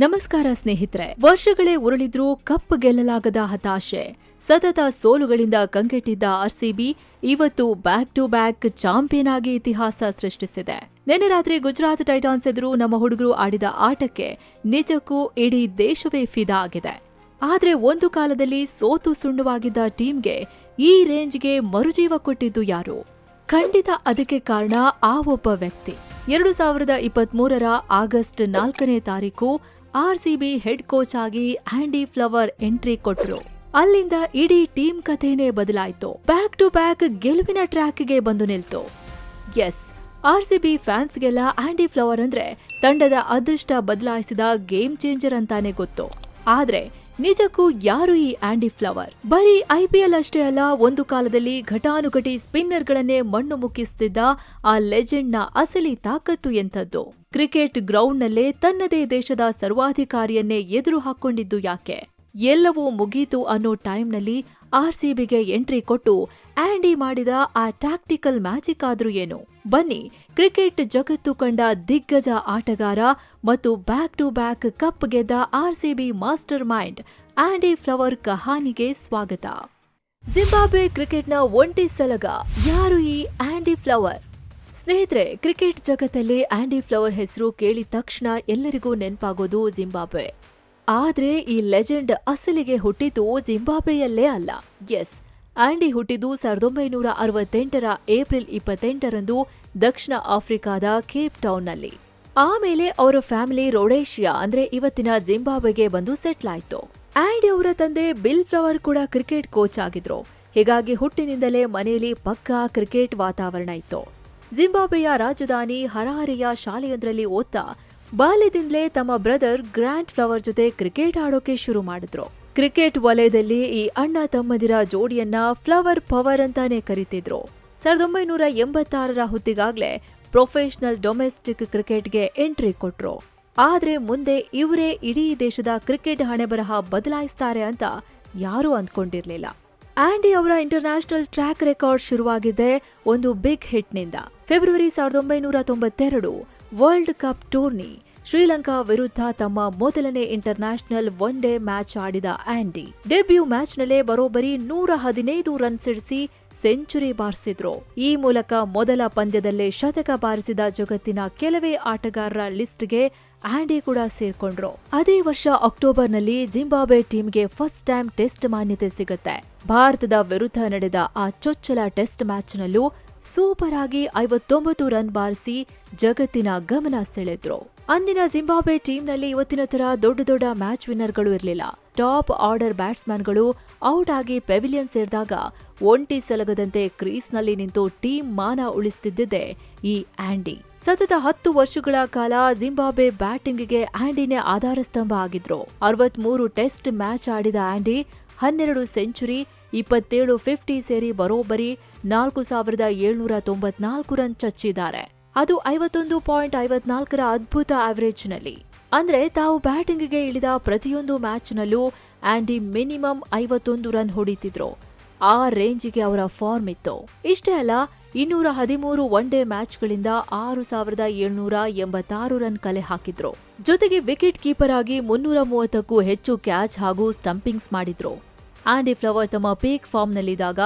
ನಮಸ್ಕಾರ ಸ್ನೇಹಿತರೆ. ವರ್ಷಗಳೇ ಉರುಳಿದ್ರೂ ಕಪ್ ಗೆಲ್ಲಲಾಗದ ಹತಾಶೆ, ಸತತ ಸೋಲುಗಳಿಂದ ಕಂಗೆಟ್ಟಿದ್ದ ಆರ್ಸಿಬಿ ಇವತ್ತು ಬ್ಯಾಕ್ ಟು ಬ್ಯಾಕ್ ಚಾಂಪಿಯನ್ ಆಗಿ ಇತಿಹಾಸ ಸೃಷ್ಟಿಸಿದೆ. ನಿನ್ನೆ ರಾತ್ರಿ ಗುಜರಾತ್ ಟೈಟಾನ್ಸ್ ಎದುರು ನಮ್ಮ ಹುಡುಗರು ಆಡಿದ ಆಟಕ್ಕೆ ನಿಜಕ್ಕೂ ಇಡೀ ದೇಶವೇ ಫಿದಾ ಆಗಿದೆ. ಆದ್ರೆ ಒಂದು ಕಾಲದಲ್ಲಿ ಸೋತು ಸುಣ್ಣವಾಗಿದ್ದ ಟೀಮ್ಗೆ ಈ ರೇಂಜ್ಗೆ ಮರುಜೀವ ಕೊಟ್ಟಿದ್ದು ಯಾರು? ಖಂಡಿತ ಅದಕ್ಕೆ ಕಾರಣ ಆ ಒಬ್ಬ ವ್ಯಕ್ತಿ. 2023 ಆಗಸ್ಟ್ 4ನೇ ತಾರೀಕು ಆರ್ಸಿಬಿ ಹೆಡ್ ಕೋಚ್ ಆಗಿ ಆಂಡಿ ಫ್ಲವರ್ ಎಂಟ್ರಿ ಕೊಟ್ರು. ಅಲ್ಲಿಂದ ಇಡೀ ಟೀಮ್ ಕಥೆನೇ ಬದಲಾಯಿತು. ಬ್ಯಾಕ್ ಟು ಬ್ಯಾಕ್ ಗೆಲುವಿನ ಟ್ರ್ಯಾಕ್ಗೆ ಬಂದು ನಿಲ್ತು. ಎಸ್, ಆರ್ಸಿಬಿ ಫ್ಯಾನ್ಸ್ಗೆಲ್ಲ ಆಂಡಿ ಫ್ಲವರ್ ಅಂದ್ರೆ ತಂಡದ ಅದೃಷ್ಟ ಬದಲಾಯಿಸಿದ ಗೇಮ್ ಚೇಂಜರ್ ಅಂತಾನೆ ಗೊತ್ತು. ಆದ್ರೆ ನಿಜಕ್ಕೂ ಯಾರು ಈ ಆಂಡಿ ಫ್ಲವರ್? ಬರೀ ಐಪಿಎಲ್ ಅಷ್ಟೇ ಅಲ್ಲ, ಒಂದು ಕಾಲದಲ್ಲಿ ಘಟಾನುಘಟಿ ಸ್ಪಿನ್ನರ್ಗಳನ್ನೇ ಮಣ್ಣು ಮುಕ್ಕಿಸುತ್ತಿದ್ದ ಆ ಲೆಜೆಂಡ್ನ ಅಸಲಿ ತಾಕತ್ತು ಎಂಥದ್ದು? ಕ್ರಿಕೆಟ್ ಗ್ರೌಂಡ್ನಲ್ಲೇ ತನ್ನದೇ ದೇಶದ ಸರ್ವಾಧಿಕಾರಿಯನ್ನೇ ಎದುರು ಹಾಕೊಂಡಿದ್ದು ಯಾಕೆ? ಎಲ್ಲವೂ ಮುಗೀತು ಅನ್ನೋ ಟೈಮ್ನಲ್ಲಿ ಆರ್ಸಿಬಿಗೆ ಎಂಟ್ರಿ ಕೊಟ್ಟು ಆಂಡಿ ಮಾಡಿದ ಆ ಟ್ಯಾಕ್ಟಿಕಲ್ ಮ್ಯಾಜಿಕ್ ಆದ್ರೂ ಏನು? ಬನ್ನಿ, ಕ್ರಿಕೆಟ್ ಜಗತ್ತು ಕಂಡ ದಿಗ್ಗಜ ಆಟಗಾರ ಮತ್ತು ಬ್ಯಾಕ್ ಟು ಬ್ಯಾಕ್ ಕಪ್ ಗೆದ್ದ RCB mastermind Andy Flower ಕಹಾನಿಗೆ ಸ್ವಾಗತ. ಜಿಂಬಾಬ್ವೆ ಕ್ರಿಕೆಟ್ನ ಒಂಟಿ ಸಲಗ ಯಾರು ಈ ಆಂಡಿ ಫ್ಲವರ್? ಸ್ನೇಹಿತರೆ, ಕ್ರಿಕೆಟ್ ಜಗತ್ತಲ್ಲಿ ಆಂಡಿ ಫ್ಲವರ್ ಹೆಸರು ಕೇಳಿದ ತಕ್ಷಣ ಎಲ್ಲರಿಗೂ ನೆನಪಾಗೋದು ಜಿಂಬಾಬ್ವೆ. ಆದ್ರೆ ಈ ಲೆಜೆಂಡ್ ಅಸಲಿಗೆ ಹುಟ್ಟಿದ್ದು ಜಿಂಬಾಬ್ವೆಯಲ್ಲೇ ಅಲ್ಲ. ಎಸ್, ಆಂಡಿ ಹುಟ್ಟಿದ್ದು 1968 ಏಪ್ರಿಲ್ 28ರಂದು ದಕ್ಷಿಣ ಆಫ್ರಿಕಾದ ಕೇಪ್ ಟೌನ್ನಲ್ಲಿ. ಆಮೇಲೆ ಅವರ ಫ್ಯಾಮಿಲಿ ರೊಡೇಷಿಯಾ ಅಂದ್ರೆ ಇವತ್ತಿನ ಜಿಂಬಾಬ್ವೆಗೆ ಬಂದು ಸೆಟ್ಲ್ ಆಯ್ತು. ಆಂಡಿ ಅವರ ತಂದೆ ಬಿಲ್ ಫ್ಲವರ್ ಕೂಡ ಕ್ರಿಕೆಟ್ ಕೋಚ್ ಆಗಿದ್ರು. ಹೀಗಾಗಿ ಹುಟ್ಟಿನಿಂದಲೇ ಮನೆಯಲ್ಲಿ ಪಕ್ಕಾ ಕ್ರಿಕೆಟ್ ವಾತಾವರಣ ಇತ್ತು. ಜಿಂಬಾಬ್ವೆಯ ರಾಜಧಾನಿ ಹರಾರೆಯ ಶಾಲೆಯೊಂದರಲ್ಲಿ ಓದ್ತಾ ಬಾಲ್ಯದಿಂದಲೇ ತಮ್ಮ ಬ್ರದರ್ ಗ್ರ್ಯಾಂಟ್ ಫ್ಲವರ್ ಜೊತೆ ಕ್ರಿಕೆಟ್ ಆಡೋಕೆ ಶುರು ಮಾಡಿದ್ರು. ಕ್ರಿಕೆಟ್ ವಲಯದಲ್ಲಿ ಈ ಅಣ್ಣ ತಮ್ಮದಿರ ಜೋಡಿಯನ್ನ ಫ್ಲವರ್ ಪವರ್ ಅಂತಾನೆ ಕರೀತಿದ್ರು. 1986 ಹೊತ್ತಿಗಾಗ್ಲೇ ಪ್ರೊಫೆಷನಲ್ ಡೊಮೆಸ್ಟಿಕ್ ಕ್ರಿಕೆಟ್ಗೆ ಎಂಟ್ರಿ ಕೊಟ್ರು. ಆದ್ರೆ ಮುಂದೆ ಇವರೇ ಇಡೀ ದೇಶದ ಕ್ರಿಕೆಟ್ ಹಣೆಬರಹ ಬದಲಾಯಿಸ್ತಾರೆ ಅಂತ ಯಾರೂ ಅಂದ್ಕೊಂಡಿರ್ಲಿಲ್ಲ. ಆಂಡಿ ಅವರ ಇಂಟರ್ನ್ಯಾಷನಲ್ ಟ್ರ್ಯಾಕ್ ರೆಕಾರ್ಡ್ ಶುರುವಾಗಿದ್ದೆ ಒಂದು ಬಿಗ್ ಹಿಟ್ನಿಂದ. ಫೆಬ್ರವರಿ 1992 ವರ್ಲ್ಡ್ ಕಪ್ ಟೂರ್ನಿ ಶ್ರೀಲಂಕಾ ವಿರುದ್ಧ ತಮ್ಮ ಮೊದಲನೇ ಇಂಟರ್ನ್ಯಾಷನಲ್ ಒನ್ ಡೇ ಮ್ಯಾಚ್ ಆಡಿದ ಆಂಡಿ ಡೆಬ್ಯೂ ಮ್ಯಾಚ್ನಲ್ಲೇ ಬರೋಬ್ಬರಿ 115 ರನ್ ಸಿಡಿಸಿ ಸೆಂಚುರಿ ಬಾರಿಸಿದ್ರು. ಈ ಮೂಲಕ ಮೊದಲ ಪಂದ್ಯದಲ್ಲೇ ಶತಕ ಬಾರಿಸಿದ ಜಗತ್ತಿನ ಕೆಲವೇ ಆಟಗಾರರ ಲಿಸ್ಟ್ಗೆ ಆಂಡಿ ಕೂಡ ಸೇರ್ಕೊಂಡ್ರು. ಅದೇ ವರ್ಷ ಅಕ್ಟೋಬರ್ನಲ್ಲಿ ಜಿಂಬಾಬ್ವೆ ಟೀಮ್ಗೆ ಫಸ್ಟ್ ಟೈಮ್ ಟೆಸ್ಟ್ ಮಾನ್ಯತೆ ಸಿಗುತ್ತೆ. ಭಾರತದ ವಿರುದ್ಧ ನಡೆದ ಆ ಚೊಚ್ಚಲ ಟೆಸ್ಟ್ ಮ್ಯಾಚ್ನಲ್ಲೂ ಸೂಪರ್ ಆಗಿ 59 ರನ್ ಬಾರಿಸಿ ಜಗತ್ತಿನ ಗಮನ ಸೆಳೆದ್ರು. ಅಂದಿನ ಜಿಂಬಾಬ್ವೆ ಟೀಮ್ನಲ್ಲಿ ಇವತ್ತಿನ ತರ ದೊಡ್ಡ ದೊಡ್ಡ ಮ್ಯಾಚ್ ವಿನ್ನರ್ಗಳು ಇರಲಿಲ್ಲ. ಟಾಪ್ ಆರ್ಡರ್ ಬ್ಯಾಟ್ಸ್ಮನ್ಗಳು ಔಟ್ ಆಗಿ ಪೆವಿಲಿಯನ್ ಸೇರಿದಾಗ ಒಂಟಿ ಸಲಗದಂತೆ ಕ್ರೀಸ್ನಲ್ಲಿ ನಿಂತು ಟೀಮ್ ಮಾನ ಉಳಿಸುತ್ತಿದ್ದೇ ಈ ಆಂಡಿ. ಸತತ 10 ವರ್ಷಗಳ ಕಾಲ ಜಿಂಬಾಬ್ವೆ ಬ್ಯಾಟಿಂಗ್ಗೆ ಆಂಡಿನೇ ಆಧಾರ ಸ್ತಂಭ ಆಗಿದ್ರು. 63 ಟೆಸ್ಟ್ ಮ್ಯಾಚ್ ಆಡಿದ ಆಂಡಿ 12 ಸೆಂಚುರಿ, 27 50 ಸೇರಿ ಬರೋಬ್ಬರಿ 4794 ರನ್ ಚಚ್ಚಿದ್ದಾರೆ. ಅದು 51.54 ಅದ್ಭುತ ಆವರೇಜ್ನಲ್ಲಿ. ಅಂದ್ರೆ ತಾವು ಬ್ಯಾಟಿಂಗ್ಗೆ ಇಳಿದ ಪ್ರತಿಯೊಂದು ಮ್ಯಾಚ್ನಲ್ಲೂ ಆಂಡಿ ಮಿನಿಮಮ್ 51 ರನ್ ಹೊಡಿತಿದ್ರು. ಆ ರೇಂಜಿಗೆ ಅವರ ಫಾರ್ಮ್ ಇತ್ತು. ಇಷ್ಟೇ ಅಲ್ಲ, 213 ಒನ್ ಡೇ ಮ್ಯಾಚ್ಗಳಿಂದ 6786 ರನ್ ಕಲೆ ಹಾಕಿದ್ರು. ಜೊತೆಗೆ ವಿಕೆಟ್ ಕೀಪರ್ ಆಗಿ 330ಕ್ಕೂ ಹೆಚ್ಚು ಕ್ಯಾಚ್ ಹಾಗೂ ಸ್ಟಂಪಿಂಗ್ಸ್ ಮಾಡಿದ್ರು. ಆಂಡಿ ಫ್ಲವರ್ ತಮ್ಮ ಪೀಕ್ ಫಾರ್ಮ್ನಲ್ಲಿದ್ದಾಗ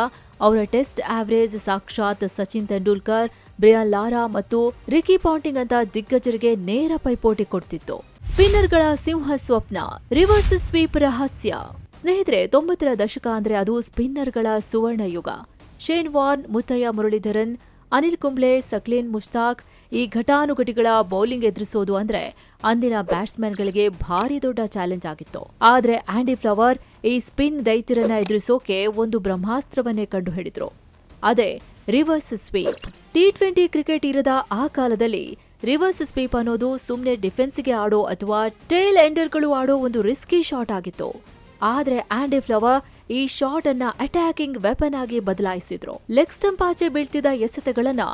ಅವರ ಟೆಸ್ಟ್ ಆವರೇಜ್ ಸಾಕ್ಷಾತ್ ಸಚಿನ್ ತೆಂಡೂಲ್ಕರ್, ಬ್ರಿಯಾನ್ ಲಾರಾ ಮತ್ತು ರಿಕಿ ಪಾಂಟಿಂಗ್ ಅಂತ ದಿಗ್ಗಜರಿಗೆ ನೇರ ಪೈಪೋಟಿ ಕೊಡ್ತಿತ್ತು. ಸ್ಪಿನ್ನರ್ಗಳ ಸಿಂಹ ಸ್ವಪ್ನ, ರಿವರ್ಸ್ ಸ್ವೀಪ್ ರಹಸ್ಯ. ಸ್ನೇಹಿತರೆ, 90ರ ದಶಕ ಅಂದ್ರೆ ಅದು ಸ್ಪಿನ್ನರ್ಗಳ ಸುವರ್ಣ ಯುಗ. ಶೇನ್ ವಾರ್ನ್, ಮುತ್ತಯ್ಯ ಮುರಳೀಧರನ್, ಅನಿಲ್ ಕುಂಬ್ಳೆ, ಸಕ್ಲೇನ್ ಮುಷ್ತಾಕ್ ಈ ಘಟಾನುಘಟಿಗಳ ಬೌಲಿಂಗ್ ಎದುರಿಸೋದು ಅಂದ್ರೆ ಅಂದಿನ ಬ್ಯಾಟ್ಸ್ಮನ್ಗಳಿಗೆ ಭಾರಿ ದೊಡ್ಡ ಚಾಲೆಂಜ್ ಆಗಿತ್ತು. ಆದ್ರೆ ಆಂಡಿ ಫ್ಲವರ್ ಈ ಸ್ಪಿನ್ ದೈತ್ಯರನ್ನ ಎದುರಿಸೋಕೆ ಒಂದು ಬ್ರಹ್ಮಾಸ್ತ್ರವನ್ನೇ ಕಂಡು ಹಿಡಿದ್ರು. ಅದೇ ರಿವರ್ಸ್ ಸ್ವೀಪ್. T20 ಕ್ರಿಕೆಟ್ ಇರದ ಆ ಕಾಲದಲ್ಲಿ ರಿವರ್ಸ್ ಸ್ವೀಪ್ ಅನ್ನೋದು ಸುಮ್ನೆ ಡಿಫೆನ್ಸ್ಗೆ ಆಡೋ ಅಥವಾ ಟೇಲ್ ಎಂಡರ್ಗಳು ಆಡೋ ಒಂದು ರಿಸ್ಕಿ ಶಾಟ್ ಆಗಿತ್ತು. ಆದ್ರೆ ಆಂಡಿ ಫ್ಲವರ್ ಈ ಶಾಟ್ ಅನ್ನ ಅಟ್ಯಾಕಿಂಗ್ ವೆಪನ್ ಆಗಿ ಬದಲಾಯಿಸಿದ್ರು. ಲೆಗ್ ಸ್ಟಂಪ್ ಆಚೆ ಬೀಳ್ತಿದ್ದ ಎಸೆತಗಳನ್ನ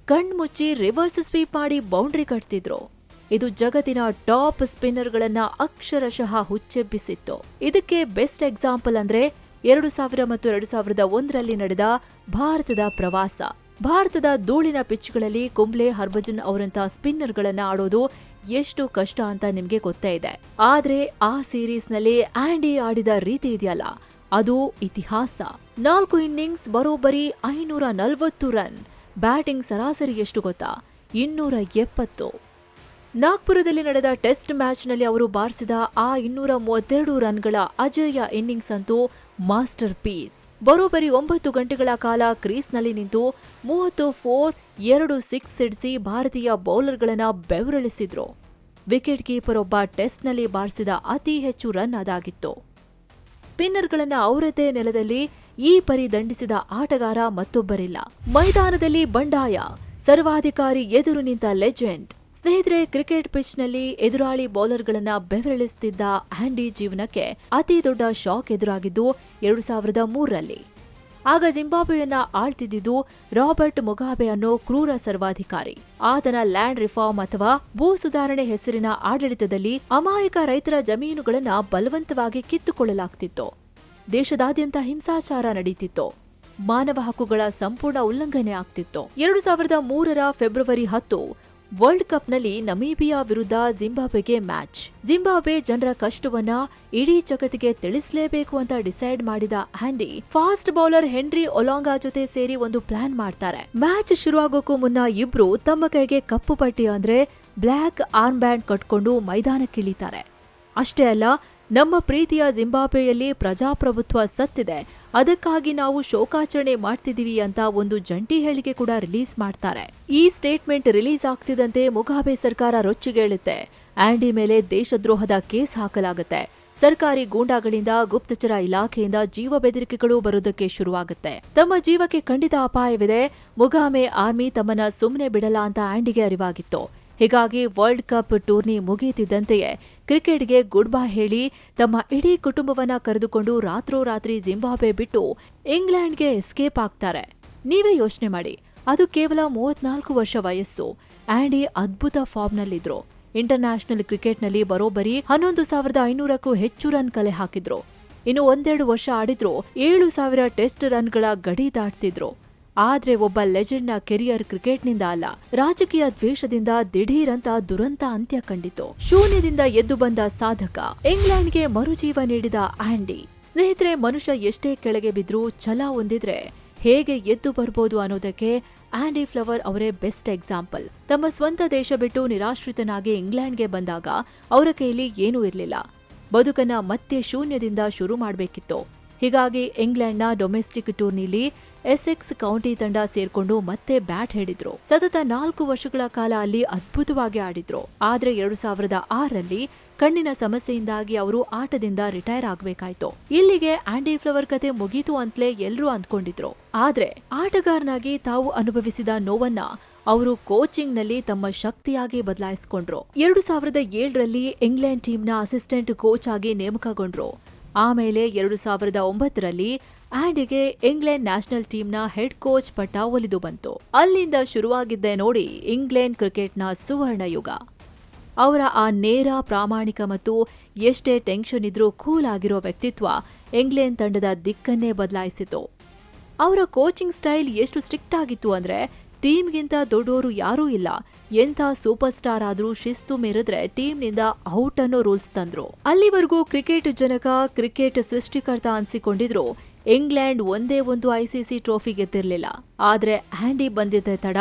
ಕಣ್ಮುಚ್ಚಿ ರಿವರ್ಸ್ ಸ್ವೀಪ್ ಮಾಡಿ ಬೌಂಡ್ರಿ ಕಟ್ತಿದ್ರು. ಇದು ಜಗತ್ತಿನ ಟಾಪ್ ಸ್ಪಿನ್ನರ್ಗಳನ್ನ ಅಕ್ಷರಶಃ ಹುಚ್ಚೆಬ್ಬಿಸಿತ್ತು. ಇದಕ್ಕೆ ಬೆಸ್ಟ್ ಎಕ್ಸಾಂಪಲ್ ಅಂದ್ರೆ 2000 ಮತ್ತು 2001ರಲ್ಲಿ ನಡೆದ ಭಾರತದ ಪ್ರವಾಸ. ಭಾರತದ ಧೂಳಿನ ಪಿಚ್ಗಳಲ್ಲಿ ಕುಂಬ್ಳೆ, ಹರ್ಭಜನ್ ಅವರಂತ ಸ್ಪಿನ್ನರ್ಗಳನ್ನ ಆಡೋದು ಎಷ್ಟು ಕಷ್ಟ ಅಂತ ನಿಮ್ಗೆ ಗೊತ್ತೇ ಇದೆ. ಆದ್ರೆ ಆ ಸೀರೀಸ್ನಲ್ಲಿ ಆಂಡಿ ಆಡಿದ ರೀತಿ ಇದೆಯಲ್ಲ, ಅದು ಇತಿಹಾಸ. 4 ಇನ್ನಿಂಗ್ಸ್, ಬರೋಬ್ಬರಿ 540 ರನ್. ಬ್ಯಾಟಿಂಗ್ ಸರಾಸರಿ ಎಷ್ಟು ಗೊತ್ತಾ? 270. ನಾಗ್ಪುರದಲ್ಲಿ ನಡೆದ ಟೆಸ್ಟ್ ಮ್ಯಾಚ್ನಲ್ಲಿ ಅವರು ಬಾರಿಸಿದ ಆ 232 ರನ್ಗಳ ಅಜೇಯ ಇನ್ನಿಂಗ್ಸ್ ಅಂತೂ ಮಾಸ್ಟರ್ ಪೀಸ್. ಬರೋಬ್ಬರಿ 9 ಗಂಟೆಗಳ ಕಾಲ ಕ್ರೀಸ್ನಲ್ಲಿ ನಿಂತು 34, 2 ಸಿಕ್ಸ್ ಸಿಡಿಸಿ ಭಾರತೀಯ ಬೌಲರ್ಗಳನ್ನ ಬೆವರಿಳಿಸಿದ್ರು. ವಿಕೆಟ್ ಕೀಪರ್ ಒಬ್ಬ ಟೆಸ್ಟ್ನಲ್ಲಿ ಬಾರಿಸಿದ ಅತಿ ಹೆಚ್ಚು ರನ್ ಅದಾಗಿತ್ತು. ಸ್ಪಿನ್ನರ್ಗಳನ್ನ ಅವರದೇ ನೆಲದಲ್ಲಿ ಈ ಪರಿ ದಂಡಿಸಿದ ಆಟಗಾರ ಮತ್ತೊಬ್ಬರಿಲ್ಲ. ಮೈದಾನದಲ್ಲಿ ಬಂಡಾಯ, ಸರ್ವಾಧಿಕಾರಿ ಎದುರು ನಿಂತ ಲೆಜೆಂಡ್. ಸ್ನೇಹಿತರೆ, ಕ್ರಿಕೆಟ್ ಪಿಚ್ನಲ್ಲಿ ಎದುರಾಳಿ ಬೌಲರ್ಗಳನ್ನ ಬೆವರಿಳಿಸುತ್ತಿದ್ದ ಆಂಡಿ ಜೀವನಕ್ಕೆ ಅತಿ ದೊಡ್ಡ ಶಾಕ್ ಎದುರಾಗಿದ್ದು 2003ರಲ್ಲಿ. ಆಗ ಜಿಂಬಾಬ್ವೆಯನ್ನ ಆಳ್ತಿದ್ದಿದ್ದು ರಾಬರ್ಟ್ ಮುಗಾಬೆ ಅನ್ನೋ ಕ್ರೂರ ಸರ್ವಾಧಿಕಾರಿ. ಆತನ ಲ್ಯಾಂಡ್ ರಿಫಾರ್ಮ್ ಅಥವಾ ಭೂ ಸುಧಾರಣೆ ಹೆಸರಿನ ಆಡಳಿತದಲ್ಲಿ ಅಮಾಯಕ ರೈತರ ಜಮೀನುಗಳನ್ನ ಬಲವಂತವಾಗಿ ಕಿತ್ತುಕೊಳ್ಳಲಾಗ್ತಿತ್ತು. ದೇಶದಾದ್ಯಂತ ಹಿಂಸಾಚಾರ ನಡೀತಿತ್ತು. ಮಾನವ ಹಕ್ಕುಗಳ ಸಂಪೂರ್ಣ ಉಲ್ಲಂಘನೆ ಆಗ್ತಿತ್ತು. 2003ರ ಫೆಬ್ರವರಿ 10 ವರ್ಲ್ಡ್ ಕಪ್ನಲ್ಲಿ ನಮೀಬಿಯಾ ವಿರುದ್ಧ ಜಿಂಬಾಬ್ವೆಗೆ ಮ್ಯಾಚ್. ಜಿಂಬಾಬ್ವೆ ಜನರ ಕಷ್ಟವನ್ನ ಇಡೀ ಜಗತ್ತಿಗೆ ತಿಳಿಸಲೇಬೇಕು ಅಂತ ಡಿಸೈಡ್ ಮಾಡಿದ ಆಂಡಿ ಫಾಸ್ಟ್ ಬೌಲರ್ ಹೆನ್ರಿ ಒಲಾಂಗಾ ಜೊತೆ ಸೇರಿ ಒಂದು ಪ್ಲಾನ್ ಮಾಡ್ತಾರೆ. ಮ್ಯಾಚ್ ಶುರುವಾಗೋಕ್ಕೂ ಮುನ್ನ ಇಬ್ರು ತಮ್ಮ ಕೈಗೆ ಕಪ್ಪು ಪಟ್ಟಿ ಅಂದ್ರೆ ಬ್ಲಾಕ್ ಆರ್ಮ್ ಬ್ಯಾಂಡ್ ಕಟ್ಕೊಂಡು ಮೈದಾನಕ್ಕಿಳಿತಾರೆ. ಅಷ್ಟೇ ಅಲ್ಲ, ನಮ್ಮ ಪ್ರೀತಿಯ ಜಿಂಬಾಬ್ವೆಯಲ್ಲಿ ಪ್ರಜಾಪ್ರಭುತ್ವ ಸತ್ತಿದೆ, ಅದಕ್ಕಾಗಿ ನಾವು ಶೋಕಾಚರಣೆ ಮಾಡ್ತಿದೀವಿ ಅಂತ ಒಂದು ಜಂಟಿ ಹೇಳಿಕೆ ಕೂಡ ರಿಲೀಸ್ ಮಾಡ್ತಾರೆ. ಈ ಸ್ಟೇಟ್ಮೆಂಟ್ ರಿಲೀಸ್ ಆಗ್ತಿದ್ದಂತೆ ಮುಗಾಬೆ ಸರ್ಕಾರ ರೊಚ್ಚಿಗೇಳುತ್ತೆ. ಆಂಡಿ ಮೇಲೆ ದೇಶದ್ರೋಹದ ಕೇಸ್ ಹಾಕಲಾಗುತ್ತೆ. ಸರ್ಕಾರಿ ಗೂಂಡಾಗಳಿಂದ, ಗುಪ್ತಚರ ಇಲಾಖೆಯಿಂದ ಜೀವ ಬೆದರಿಕೆಗಳು ಬರೋದಕ್ಕೆ ಶುರುವಾಗುತ್ತೆ. ತಮ್ಮ ಜೀವಕ್ಕೆ ಖಂಡಿತ ಅಪಾಯವಿದೆ, ಮುಗಾಬೆ ಆರ್ಮಿ ತಮ್ಮನ್ನ ಸುಮ್ಮನೆ ಬಿಡಲ್ಲ ಅಂತ ಆಂಡಿಗೆ ಅರಿವಾಗಿತ್ತು. ಹೀಗಾಗಿ ವರ್ಲ್ಡ್ ಕಪ್ ಟೂರ್ನಿ ಮುಗಿಯುತ್ತಿದ್ದಂತೆಯೇ ಕ್ರಿಕೆಟ್ಗೆ ಗುಡ್ ಬೈ ಹೇಳಿ ತಮ್ಮ ಇಡೀ ಕುಟುಂಬವನ್ನ ಕರೆದುಕೊಂಡು ರಾತ್ರೋರಾತ್ರಿ ಜಿಂಬಾಬ್ವೆ ಬಿಟ್ಟು ಇಂಗ್ಲೆಂಡ್ಗೆ ಎಸ್ಕೇಪ್ ಆಗ್ತಾರೆ. ನೀವೇ ಯೋಚನೆ ಮಾಡಿ, ಅದು ಕೇವಲ 34 ವರ್ಷ ವಯಸ್ಸು. ಆಂಡಿ ಅದ್ಭುತ ಫಾರ್ಮ್ನಲ್ಲಿದ್ರು. ಇಂಟರ್ನ್ಯಾಷನಲ್ ಕ್ರಿಕೆಟ್ನಲ್ಲಿ ಬರೋಬ್ಬರಿ 11,500ಕ್ಕೂ ಹೆಚ್ಚು ರನ್ ಕಲೆ ಹಾಕಿದ್ರು. ಇನ್ನು 1-2 ವರ್ಷ ಆಡಿದ್ರು 7,000 ಟೆಸ್ಟ್ ರನ್ಗಳ ಗಡಿ ದಾಟ್ತಿದ್ರು. ಆದ್ರೆ ಒಬ್ಬ ಲೆಜೆಂಡ್ನ ಕೆರಿಯರ್ ಕ್ರಿಕೆಟ್ನಿಂದ ಅಲ್ಲ, ರಾಜಕೀಯ ದ್ವೇಷದಿಂದ ದಿಢೀರಂತ ದುರಂತ ಅಂತ್ಯ ಕಂಡಿತು. ಶೂನ್ಯದಿಂದ ಎದ್ದು ಬಂದ ಸಾಧಕ, ಇಂಗ್ಲೆಂಡ್ಗೆ ಮರುಜೀವ ನೀಡಿದ ಆಂಡಿ. ಸ್ನೇಹಿತರೆ, ಮನುಷ್ಯ ಎಷ್ಟೇ ಕೆಳಗೆ ಬಿದ್ರೂ ಛಲ ಹೊಂದಿದ್ರೆ ಹೇಗೆ ಎದ್ದು ಬರ್ಬೋದು ಅನ್ನೋದಕ್ಕೆ ಆಂಡಿ ಫ್ಲವರ್ ಅವರೇ ಬೆಸ್ಟ್ ಎಕ್ಸಾಂಪಲ್. ತಮ್ಮ ಸ್ವಂತ ದೇಶ ಬಿಟ್ಟು ನಿರಾಶ್ರಿತನಾಗಿ ಇಂಗ್ಲೆಂಡ್ಗೆ ಬಂದಾಗ ಅವರ ಕೈಲಿ ಏನೂ ಇರಲಿಲ್ಲ. ಬದುಕನ್ನ ಮತ್ತೆ ಶೂನ್ಯದಿಂದ ಶುರು ಮಾಡಬೇಕಿತ್ತು. ಹೀಗಾಗಿ ಇಂಗ್ಲೆಂಡ್ನ ಡೊಮೆಸ್ಟಿಕ್ ಟೂರ್ನಿಲಿ ಎಸೆಕ್ಸ್ ಕೌಂಟಿ ತಂಡ ಸೇರ್ಕೊಂಡು ಮತ್ತೆ ಬ್ಯಾಟ್ ಹಿಡಿದ್ರು. ಸತತ 4 ವರ್ಷಗಳ ಕಾಲ ಅಲ್ಲಿ ಅದ್ಭುತವಾಗಿ ಆಡಿದ್ರು. ಆದ್ರೆ 2006ರಲ್ಲಿ ಕಣ್ಣಿನ ಸಮಸ್ಯೆಯಿಂದಾಗಿ ಅವರು ಆಟದಿಂದ ರಿಟೈರ್ ಆಗ್ಬೇಕಾಯ್ತು. ಇಲ್ಲಿಗೆ ಆಂಡಿ ಫ್ಲವರ್ ಕತೆ ಮುಗೀತು ಅಂತಲೇ ಎಲ್ರೂ ಅಂದ್ಕೊಂಡಿದ್ರು. ಆದ್ರೆ ಆಟಗಾರನಾಗಿ ತಾವು ಅನುಭವಿಸಿದ ನೋವನ್ನ ಅವರು ಕೋಚಿಂಗ್ನಲ್ಲಿ ತಮ್ಮ ಶಕ್ತಿಯಾಗಿ ಬದಲಾಯಿಸಿಕೊಂಡ್ರು. 2007ರಲ್ಲಿ ಇಂಗ್ಲೆಂಡ್ ಟೀಮ್ನ ಅಸಿಸ್ಟೆಂಟ್ ಕೋಚ್ ಆಗಿ ನೇಮಕಗೊಂಡ್ರು. ಆಮೇಲೆ 2009ರಲ್ಲಿ ಆಂಡಿಗೆ ಇಂಗ್ಲೆಂಡ್ ನ್ಯಾಷನಲ್ ಟೀಮ್ನ ಹೆಡ್ ಕೋಚ್ ಪಟ್ಟ ಒಲಿದು ಬಂತು. ಅಲ್ಲಿಂದ ಶುರುವಾಗಿದ್ದೆ ನೋಡಿ ಇಂಗ್ಲೆಂಡ್ ಕ್ರಿಕೆಟ್ನ ಸುವರ್ಣ ಯುಗ. ಅವರ ಆ ನೇರ, ಪ್ರಾಮಾಣಿಕ ಮತ್ತು ಎಷ್ಟೇ ಟೆನ್ಷನ್ ಇದ್ರೂ ಕೂಲ್ ಆಗಿರೋ ವ್ಯಕ್ತಿತ್ವ ಇಂಗ್ಲೆಂಡ್ ತಂಡದ ದಿಕ್ಕನ್ನೇ ಬದಲಾಯಿಸಿತು. ಅವರ ಕೋಚಿಂಗ್ ಸ್ಟೈಲ್ ಎಷ್ಟು ಸ್ಟ್ರಿಕ್ಟ್ ಆಗಿತ್ತು ಅಂದ್ರೆ ಟೀಮ್ಗಿಂತ ದೊಡ್ಡೋರು ಯಾರೂ ಇಲ್ಲ, ಎಂಥ ಸೂಪರ್ ಸ್ಟಾರ್ ಆದ್ರೂ ಶಿಸ್ತು ಮೀರಿದ್ರೆ ಟೀಮ್ನಿಂದ ಔಟ್ ಅನ್ನೋ ರೂಲ್ಸ್ ತಂದ್ರು. ಅಲ್ಲಿವರೆಗೂ ಕ್ರಿಕೆಟ್ ಜನಕ, ಕ್ರಿಕೆಟ್ ಸೃಷ್ಟಿಕರ್ತ ಅನ್ಸಿಕೊಂಡಿದ್ರು ಇಂಗ್ಲೆಂಡ್ ಒಂದೇ ಒಂದು ICC ಟ್ರೋಫಿ ಗೆದ್ದಿರ್ಲಿಲ್ಲ. ಆದ್ರೆ ಆಂಡಿ ಬಂದಿದ್ದ ತಡ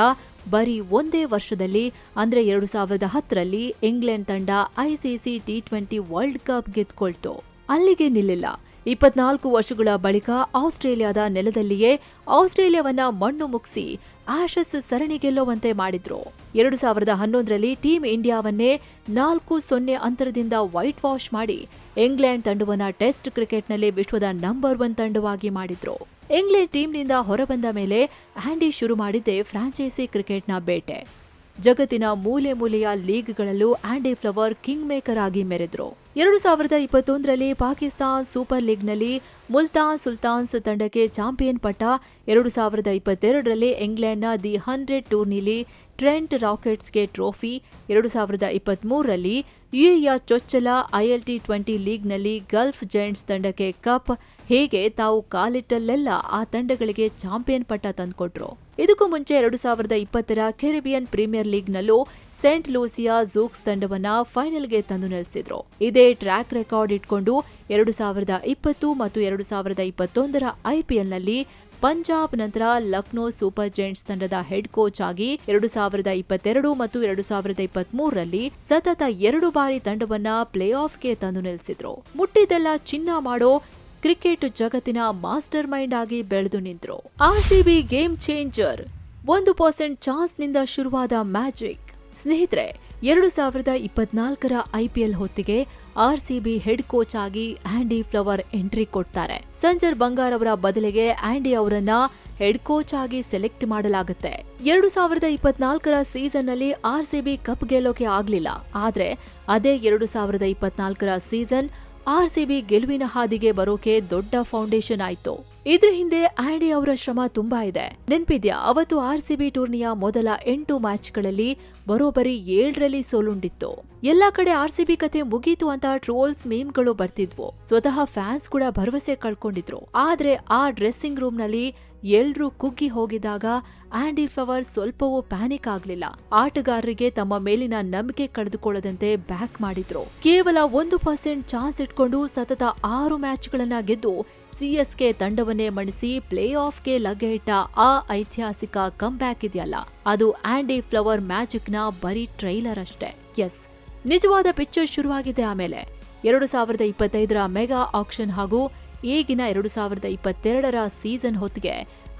ಬರೀ ಒಂದೇ ವರ್ಷದಲ್ಲಿ ಅಂದ್ರೆ 2010ರಲ್ಲಿ ಇಂಗ್ಲೆಂಡ್ ತಂಡ ICC T20 ವರ್ಲ್ಡ್ ಕಪ್ ಗೆದ್ಕೊಳ್ತು. ಅಲ್ಲಿಗೆ ನಿಲ್ಲಿಲ್ಲ. 24 ವರ್ಷಗಳ ಬಳಿಕ ಆಸ್ಟ್ರೇಲಿಯಾದ ನೆಲದಲ್ಲಿಯೇ ಆಸ್ಟ್ರೇಲಿಯಾವನ್ನ ಮಣ್ಣು ಮುಗಿಸಿ ಆಶಸ್ ಸರಣಿ ಗೆಲ್ಲುವಂತೆ ಮಾಡಿದ್ರು. 2011ರಲ್ಲಿ ಟೀಮ್ ಇಂಡಿಯಾವನ್ನೇ 4-0 ಅಂತರದಿಂದ ವೈಟ್ ವಾಶ್ ಮಾಡಿ ಇಂಗ್ಲೆಂಡ್ ತಂಡವನ್ನ ಟೆಸ್ಟ್ ಕ್ರಿಕೆಟ್ನಲ್ಲಿ ವಿಶ್ವದ ನಂಬರ್ 1 ತಂಡವಾಗಿ ಮಾಡಿದ್ರು. ಇಂಗ್ಲೆಂಡ್ ಟೀಮ್ನಿಂದ ಹೊರಬಂದ ಮೇಲೆ ಆಂಡಿ ಶುರು ಮಾಡಿದ್ದೆ ಫ್ರಾಂಚೈಸಿ ಕ್ರಿಕೆಟ್ನ ಬೇಟೆ. ಜಗತ್ತಿನ ಮೂಲೆ ಮೂಲೆಯ ಲೀಗ್ಗಳಲ್ಲೂ ಆಂಡಿ ಫ್ಲವರ್ ಕಿಂಗ್ ಮೇಕರ್ ಆಗಿ ಮೆರೆದ್ರು. 2021ರಲ್ಲಿ ಪಾಕಿಸ್ತಾನ್ ಸೂಪರ್ ಲೀಗ್ನಲ್ಲಿ ಮುಲ್ತಾನ್ ಸುಲ್ತಾನ್ಸ್ ತಂಡಕ್ಕೆ ಚಾಂಪಿಯನ್ ಪಟ್ಟ. 2022ರಲ್ಲಿ ಇಂಗ್ಲೆಂಡ್ನ ದಿ 100 ಟೂರ್ನಿಲಿ ಟ್ರೆಂಟ್ ರಾಕೆಟ್ಸ್ಗೆ ಟ್ರೋಫಿ, 2023ರಲ್ಲಿ ಯುಎಇಯ ಚೊಚ್ಚಲ ILT20 ಲೀಗ್ನಲ್ಲಿ ಗಲ್ಫ್ ಜೈಂಟ್ಸ್ ತಂಡಕ್ಕೆ ಕಪ್, ಹೀಗೆ ತಾವು ಕಾಲಿಟ್ಟಲ್ಲೆಲ್ಲ ಆ ತಂಡಗಳಿಗೆ ಚಾಂಪಿಯನ್ ಪಟ್ಟ ತಂದ್ಕೊಟ್ರು. ಇದಕ್ಕೂ ಮುಂಚೆ 2020ರ ಕೆರಿಬಿಯನ್ ಪ್ರೀಮಿಯರ್ ಲೀಗ್ನಲ್ಲೂ ಸೇಂಟ್ ಲೂಸಿಯಾ ಝೂಕ್ಸ್ ತಂಡವನ್ನ ಫೈನಲ್ಗೆ ತಂದು ನಿಲ್ಲಿಸಿದ್ರು. ಇದೇ ಟ್ರ್ಯಾಕ್ ರೆಕಾರ್ಡ್ ಇಟ್ಕೊಂಡು 2020 ಮತ್ತು 2021ರ IPLನಲ್ಲಿ ಪಂಜಾಬ್ ನಂತರ ಲಕ್ನೋ ಸೂಪರ್ ಜೈಂಟ್ಸ್ ತಂಡದ ಹೆಡ್ ಕೋಚ್ ಆಗಿ 2022 ಮತ್ತು 2023ರಲ್ಲಿ ಸತತ 2 ಬಾರಿ ತಂಡವನ್ನ ಪ್ಲೇ ಆಫ್ಗೆ ತಂದು ನಿಲ್ಲಿಸಿದ್ರು. ಮುಟ್ಟಿದ್ದೆಲ್ಲ ಚಿನ್ನ ಮಾಡೋ ಕ್ರಿಕೆಟ್ ಜಗತ್ತಿನ ಮಾಸ್ಟರ್ ಮೈಂಡ್ ಆಗಿ ಬೆಳೆದು ನಿಂತರು. RCB ಗೇಮ್ ಚೇಂಜರ್, 1% ಚಾನ್ಸ್ನಿಂದ ಶುರುವಾದ ಮ್ಯಾಜಿಕ್. ಸ್ನೇಹಿತರೆ, 2024ರ IPL ಹೊತ್ತಿಗೆ RCB ಹೆಡ್ ಕೋಚ್ ಆಗಿ ಆಂಡಿ ಫ್ಲವರ್ ಎಂಟ್ರಿ ಕೊಡ್ತಾರೆ. ಸಂಜರ್ ಬಂಗಾರ್ ಅವರ ಬದಲಿಗೆ ಆಂಡಿ ಅವರನ್ನ ಹೆಡ್ ಕೋಚ್ ಆಗಿ ಸೆಲೆಕ್ಟ್ ಮಾಡಲಾಗುತ್ತೆ. 2024ರ ಸೀಸನ್ನಲ್ಲಿ RCB ಕಪ್ ಗೆಲ್ಲೋಕೆ ಆಗ್ಲಿಲ್ಲ. ಆದ್ರೆ ಅದೇ 2024ರ ಸೀಸನ್ RCB ಗೆಲುವಿನ ಹಾದಿಗೆ ಬರೋಕೆ ದೊಡ್ಡ ಫೌಂಡೇಶನ್ ಆಯ್ತು. ಇದ್ರ ಹಿಂದೆ ಆಂಡಿ ಅವರ ಶ್ರಮ ತುಂಬಾ ಇದೆ. ನೆನ್ಪಿದ್ಯಾ, ಅವತ್ತು RCB ಟೂರ್ನಿಯ ಮೊದಲ 8 ಮ್ಯಾಚ್ಗಳಲ್ಲಿ ಬರೋಬ್ಬರಿ 7ರಲ್ಲಿ ಸೋಲುಂಡಿತ್ತು. ಎಲ್ಲಾ ಕಡೆ RCB ಕತೆ ಮುಗೀತು ಅಂತ ಟ್ರೋಲ್ಸ್, ಮೀಮ್ಗಳು ಬರ್ತಿದ್ವು. ಸ್ವತಃ ಫ್ಯಾನ್ಸ್ ಕೂಡ ಭರವಸೆ ಕಳ್ಕೊಂಡಿದ್ರು. ಆದ್ರೆ ಆ ಡ್ರೆಸ್ಸಿಂಗ್ ರೂಮ್ ನಲ್ಲಿ ಎಲ್ರೂ ಕುಗ್ಗಿ ಹೋಗಿದಾಗ ಆಂಡಿ ಫ್ಲವರ್ ಸ್ವಲ್ಪವೂ ಪ್ಯಾನಿಕ್ ಆಗ್ಲಿಲ್ಲ. ಆಟಗಾರರಿಗೆ ತಮ್ಮ ಮೇಲಿನ ನಂಬಿಕೆ ಕಳೆದುಕೊಳ್ಳದಂತೆ ಬ್ಯಾಕ್ ಮಾಡಿದ್ರು. ಕೇವಲ 1% ಚಾನ್ಸ್ ಇಟ್ಕೊಂಡು ಸತತ 6 ಮ್ಯಾಚ್ಗಳನ್ನ ಗೆದ್ದು CSK ತಂಡವನ್ನೇ ಮಣಿಸಿ ಪ್ಲೇ ಆಫ್ಗೆ ಲಗ್ಗೆ ಇಟ್ಟ ಆ ಐತಿಹಾಸಿಕ ಕಮ್ ಬ್ಯಾಕ್ ಇದೆಯಲ್ಲ, ಅದು ಆಂಡಿ ಫ್ಲವರ್ ಮ್ಯಾಜಿಕ್ನ ಬರೀ ಟ್ರೈಲರ್ ಅಷ್ಟೇ. ಎಸ್, ನಿಜವಾದ ಪಿಕ್ಚರ್ ಶುರುವಾಗಿದೆ. ಆಮೇಲೆ 2025ರ ಮೆಗಾ ಆಕ್ಷನ್ ಹಾಗೂ ಈಗಿನ 2022ರ ಸೀಸನ್ ಹೊತ್ತಿಗೆ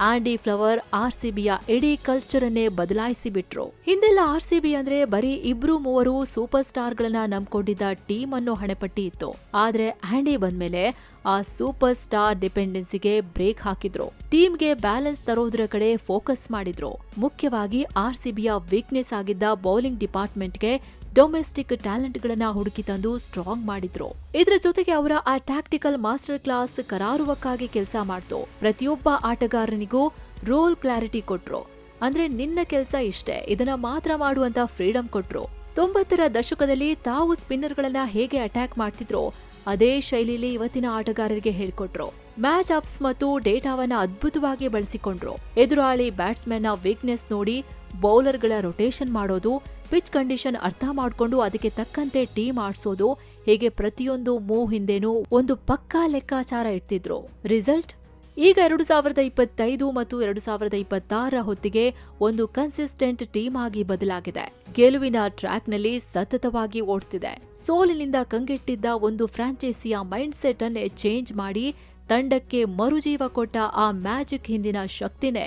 ಆಂಡಿ ಫ್ಲವರ್ RCBಯ ಇಡೀ ಕಲ್ಚರ್ ಅನ್ನೇ ಬದಲಾಯಿಸಿ ಬಿಟ್ರು. ಹಿಂದೆಲ್ಲ RCB ಅಂದ್ರೆ ಬರೀ 2-3 ಸೂಪರ್ ಸ್ಟಾರ್ ಗಳನ್ನ ನಂಬ್ಕೊಂಡಿದ್ದ ಟೀಮ್ ಅನ್ನೋ ಹಣೆಪಟ್ಟಿ ಇತ್ತು. ಆದ್ರೆ ಆಂಡಿ ಬಂದ್ಮೇಲೆ ಆ ಸೂಪರ್ ಸ್ಟಾರ್ ಡಿಪೆಂಡೆನ್ಸಿಗೆ ಬ್ರೇಕ್ ಹಾಕಿದ್ರು. ಟೀಮ್ಗೆ ಬ್ಯಾಲೆನ್ಸ್ ತರೋದ್ರ ಕಡೆ ಫೋಕಸ್ ಮಾಡಿದ್ರು. ಮುಖ್ಯವಾಗಿ RCBಯ ವೀಕ್ನೆಸ್ ಆಗಿದ್ದ ಬೌಲಿಂಗ್ ಡಿಪಾರ್ಟ್ಮೆಂಟ್ಗೆ ಡೊಮೆಸ್ಟಿಕ್ ಟ್ಯಾಲೆಂಟ್ ಗಳನ್ನ ಹುಡುಕಿ ತಂದು ಸ್ಟ್ರಾಂಗ್ ಮಾಡಿದ್ರು. ಇದ್ರ ಜೊತೆಗೆ ಅವರ ಆ ಟ್ಯಾಕ್ಟಿಕಲ್ ಮಾಸ್ಟರ್ ಕ್ಲಾಸ್ ಕರಾರುವಕ್ಕಾಗಿ ಕೆಲಸ ಮಾಡ್ತು. ಪ್ರತಿಯೊಬ್ಬ ಆಟಗಾರನಿಗೂ ರೋಲ್ ಕ್ಲಾರಿಟಿ ಕೊಟ್ರು. ಅಂದ್ರೆ ನಿನ್ನ ಕೆಲಸ ಇಷ್ಟೇ, ಇದನ್ನ ಮಾತ್ರ ಮಾಡುವಂತ ಫ್ರೀಡಂ ಕೊಟ್ರು. 90ರ ದಶಕದಲ್ಲಿ ತಾವು ಸ್ಪಿನ್ನರ್ಗಳನ್ನ ಹೇಗೆ ಅಟ್ಯಾಕ್ ಮಾಡ್ತಿದ್ರೋ ಅದೇ ಶೈಲಿಲಿ ಇವತ್ತಿನ ಆಟಗಾರರಿಗೆ ಹೇಳ್ಕೊಟ್ರು. ಮ್ಯಾಚ್ ಅಪ್ಸ್ ಮತ್ತು ಡೇಟಾವನ್ನ ಅದ್ಭುತವಾಗಿ ಬಳಸಿಕೊಂಡ್ರು. ಎದುರಾಳಿ ಬ್ಯಾಟ್ಸ್ಮನ್ನ ವೀಕ್ನೆಸ್ ನೋಡಿ ಬೌಲರ್ಗಳ ರೊಟೇಷನ್ ಮಾಡೋದು, ಪಿಚ್ ಕಂಡೀಷನ್ ಅರ್ಥ ಮಾಡ್ಕೊಂಡು ಅದಕ್ಕೆ ತಕ್ಕಂತೆ ಟೀಮ್ ಆಡ್ಸೋದು, ಹೀಗೆ ಪ್ರತಿಯೊಂದು ಮೂವ್ ಹಿಂದೆನೂ ಒಂದು ಪಕ್ಕಾ ಲೆಕ್ಕಾಚಾರ ಇಡ್ತಿದ್ರು. ರಿಸಲ್ಟ್ ಈಗ 2025 ಮತ್ತು 2026ರ ಹೊತ್ತಿಗೆ ಒಂದು ಕನ್ಸಿಸ್ಟೆಂಟ್ ಟೀಮ್ ಆಗಿ ಬದಲಾಗಿದೆ. ಗೆಲುವಿನ ಟ್ರ್ಯಾಕ್ನಲ್ಲಿ ಸತತವಾಗಿ ಓಡ್ತಿದೆ. ಸೋಲಿನಿಂದ ಕಂಗೆಟ್ಟಿದ್ದ ಒಂದು ಫ್ರಾಂಚೈಸಿಯ ಮೈಂಡ್ ಸೆಟ್ ಅನ್ನೇ ಚೇಂಜ್ ಮಾಡಿ ತಂಡಕ್ಕೆ ಮರುಜೀವ ಕೊಟ್ಟ ಆ ಮ್ಯಾಜಿಕ್ ಹಿಂದಿನ ಶಕ್ತಿನೇ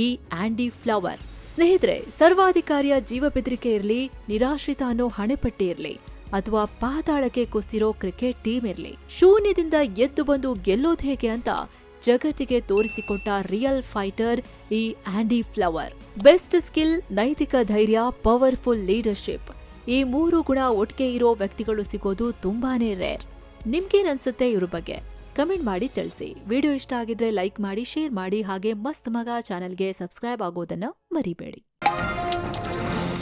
ಈ ಆಂಡಿ ಫ್ಲವರ್. ಸ್ನೇಹಿತರೆ, ಸರ್ವಾಧಿಕಾರಿಯ ಜೀವ ಬೆದರಿಕೆ ಇರಲಿ, ನಿರಾಶ್ರಿತ ಅನ್ನೋ ಹಣೆಪಟ್ಟಿ ಇರಲಿ, ಅಥವಾ ಪಾತಾಳಕ್ಕೆ ಕುಸ್ತಿರೋ ಕ್ರಿಕೆಟ್ ಟೀಮ್ ಇರಲಿ, ಶೂನ್ಯದಿಂದ ಎದ್ದು ಬಂದು ಗೆಲ್ಲೋದು ಹೇಗೆ ಅಂತ ಜಗತ್ತಿಗೆ ತೋರಿಸಿಕೊಟ್ಟ ರಿಯಲ್ ಫೈಟರ್ ಈ ಆಂಡಿ ಫ್ಲವರ್. ಬೆಸ್ಟ್ ಸ್ಕಿಲ್, ನೈತಿಕ ಧೈರ್ಯ, ಪವರ್ಫುಲ್ ಲೀಡರ್ಶಿಪ್, ಈ 3 ಗುಣ ಒಟ್ಟಿಗೆ ಇರೋ ವ್ಯಕ್ತಿಗಳು ಸಿಗೋದು ತುಂಬಾನೇ ರೇರ್. ನಿಮ್ಗೇನನ್ಸುತ್ತೆ ಇವ್ರ ಬಗ್ಗೆ? ಕಮೆಂಟ್ ಮಾಡಿ ತಿಳಿಸಿ. ವಿಡಿಯೋ ಇಷ್ಟ ಆಗಿದ್ರೆ ಲೈಕ್ ಮಾಡಿ, ಶೇರ್ ಮಾಡಿ, ಹಾಗೆ ಮಸ್ತ್ ಮಗ ಚಾನೆಲ್ಗೆ ಸಬ್ಸ್ಕ್ರೈಬ್ ಆಗೋದನ್ನ ಮರಿಬೇಡಿ.